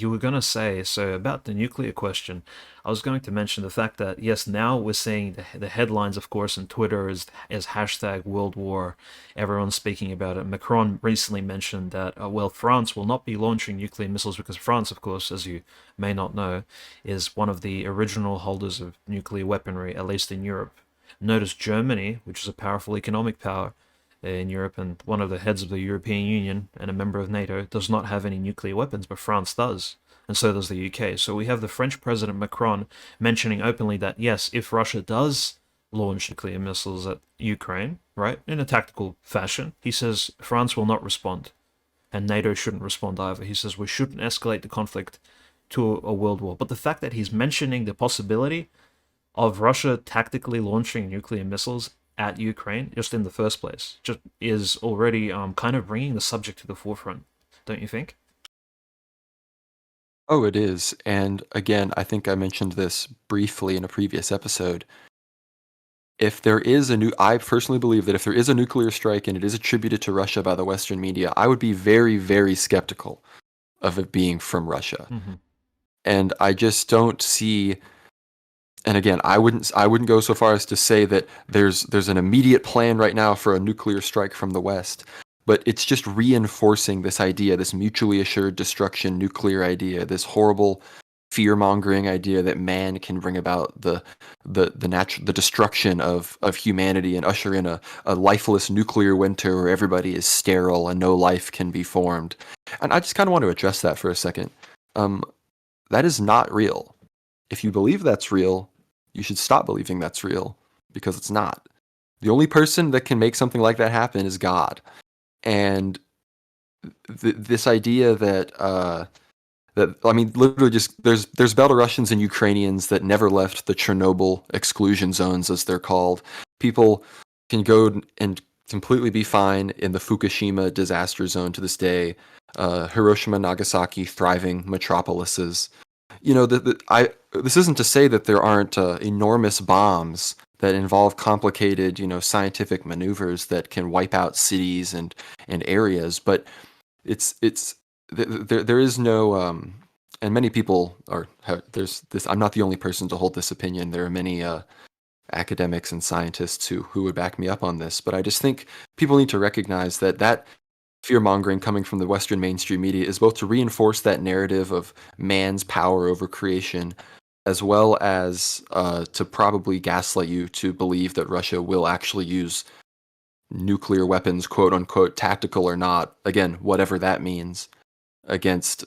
you were going to say, so about the nuclear question, I was going to mention the fact that, yes, now we're seeing the headlines, of course, on Twitter is hashtag World War. Everyone's speaking about it. Macron recently mentioned that, well, France will not be launching nuclear missiles because France, of course, as you may not know, is one of the original holders of nuclear weaponry, at least in Europe. Notice Germany, which is a powerful economic power in Europe and one of the heads of the European Union and a member of NATO, does not have any nuclear weapons, but France does. And so does the UK. So we have the French President Macron mentioning openly that, yes, if Russia does launch nuclear missiles at Ukraine, right, in a tactical fashion, he says France will not respond. And NATO shouldn't respond either. He says we shouldn't escalate the conflict to a world war. But the fact that he's mentioning the possibility of Russia tactically launching nuclear missiles at Ukraine, just in the first place, just is already kind of bringing the subject to the forefront, don't you think? Oh, it is. And again, I think I mentioned this briefly in a previous episode. If there is I personally believe that if there is a nuclear strike and it is attributed to Russia by the Western media, I would be very, very skeptical of it being from Russia. Mm-hmm. And I just don't see, and again, I wouldn't go so far as to say that there's an immediate plan right now for a nuclear strike from the West, but it's just reinforcing this idea, this mutually assured destruction nuclear idea, this horrible fear-mongering idea that man can bring about the destruction of humanity and usher in a lifeless nuclear winter where everybody is sterile and no life can be formed. And I just kind of want to address that for a second. Um, that is not real. If you believe that's real, you should stop believing that's real because it's not. The only person that can make something like that happen is God. And this idea that I mean, literally, just there's Belarusians and Ukrainians that never left the Chernobyl exclusion zones, as they're called. People can go and completely be fine in the Fukushima disaster zone to this day. Hiroshima, Nagasaki, thriving metropolises. You know, this isn't to say that there aren't enormous bombs that involve complicated, scientific maneuvers that can wipe out cities and areas, but it's there is no and many people there's this. I'm not the only person to hold this opinion. There are many academics and scientists who would back me up on this, but I just think people need to recognize that fear mongering coming from the Western mainstream media is both to reinforce that narrative of man's power over creation, as well as to probably gaslight you to believe that Russia will actually use nuclear weapons, quote unquote, tactical or not, again, whatever that means, against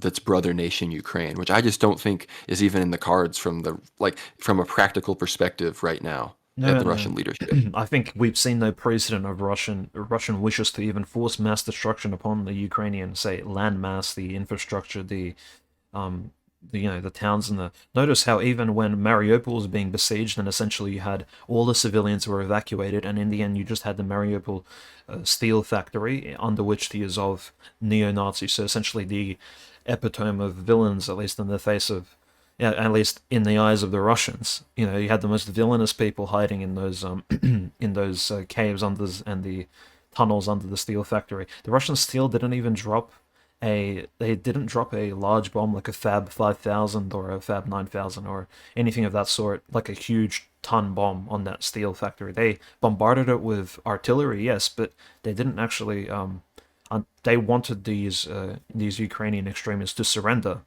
its brother nation Ukraine, which I just don't think is even in the cards from a practical perspective right now at No, the no. Russian leadership. I think we've seen no precedent of Russian wishes to even force mass destruction upon the Ukrainian, say, land mass, the infrastructure, um, the towns and the. Notice how even when Mariupol was being besieged, and essentially you had all the civilians were evacuated, and in the end you just had the Mariupol steel factory under which the Azov neo-Nazis, so essentially the epitome of villains, at least in the face of, yeah, at least in the eyes of the Russians. You had the most villainous people hiding in those in those caves under and the tunnels under the steel factory. The Russians still didn't even drop they didn't drop a large bomb like a Fab 5000 or a Fab 9000 or anything of that sort, like a huge ton bomb on that steel factory. They bombarded it with artillery, yes, but they didn't actually. They wanted these Ukrainian extremists to surrender.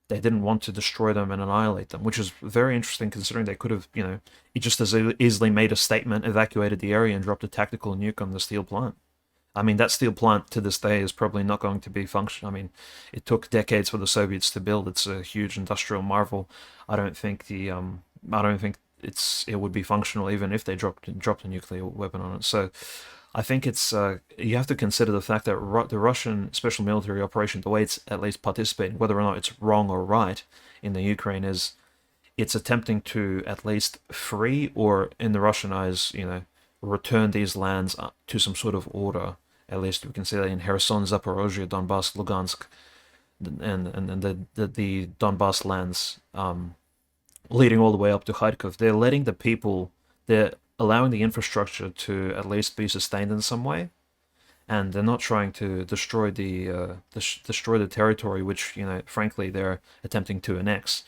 They didn't want to destroy them and annihilate them, which is very interesting considering they could have, it just as easily made a statement, evacuated the area, and dropped a tactical nuke on the steel plant. I mean, that steel plant to this day is probably not going to be functional. I mean, it took decades for the Soviets to build. It's a huge industrial marvel. I don't think I don't think it would be functional even if they dropped a nuclear weapon on it. So I think it's you have to consider the fact that the Russian special military operation, the way it's at least participating, whether or not it's wrong or right in the Ukraine, is it's attempting to at least free or, in the Russian eyes, return these lands to some sort of order. At least we can say that in Kherson, Zaporozhye, Donbass, Lugansk, and the Donbass lands, leading all the way up to Kharkov. They're letting the people, they're allowing the infrastructure to at least be sustained in some way, and they're not trying to destroy destroy the territory which frankly they're attempting to annex.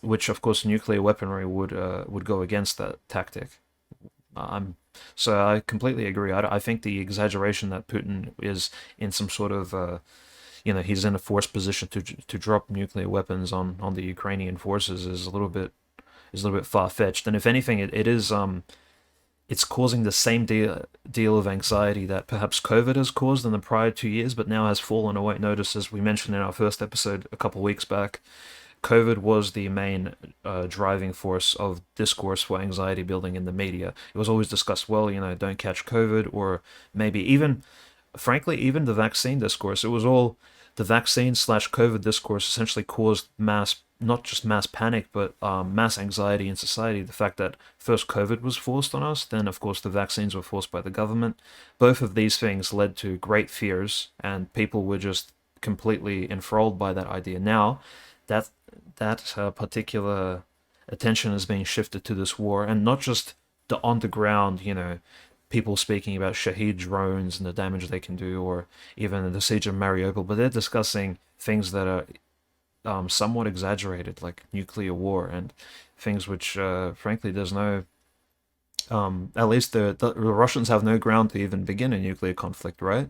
Which of course nuclear weaponry would go against that tactic. I'm so I completely agree. I think the exaggeration that Putin is in some sort of he's in a forced position to drop nuclear weapons on the Ukrainian forces is a little bit far fetched. And if anything, it is it's causing the same deal of anxiety that perhaps COVID has caused in the prior 2 years, but now has fallen away. Notice, as we mentioned in our first episode a couple of weeks back, COVID was the main driving force of discourse for anxiety building in the media. It was always discussed, well, don't catch COVID, or maybe even, frankly, even the vaccine discourse. It was all the vaccine slash COVID discourse essentially caused not just mass panic, but mass anxiety in society. The fact that first COVID was forced on us, then of course the vaccines were forced by the government. Both of these things led to great fears, and people were just completely enthralled by that idea. Now, that particular attention is being shifted to this war, and not just the on the ground, people speaking about Shahed drones and the damage they can do, or even the siege of Mariupol, but they're discussing things that are somewhat exaggerated, like nuclear war and things which, frankly, there's no. At least the Russians have no ground to even begin a nuclear conflict, right?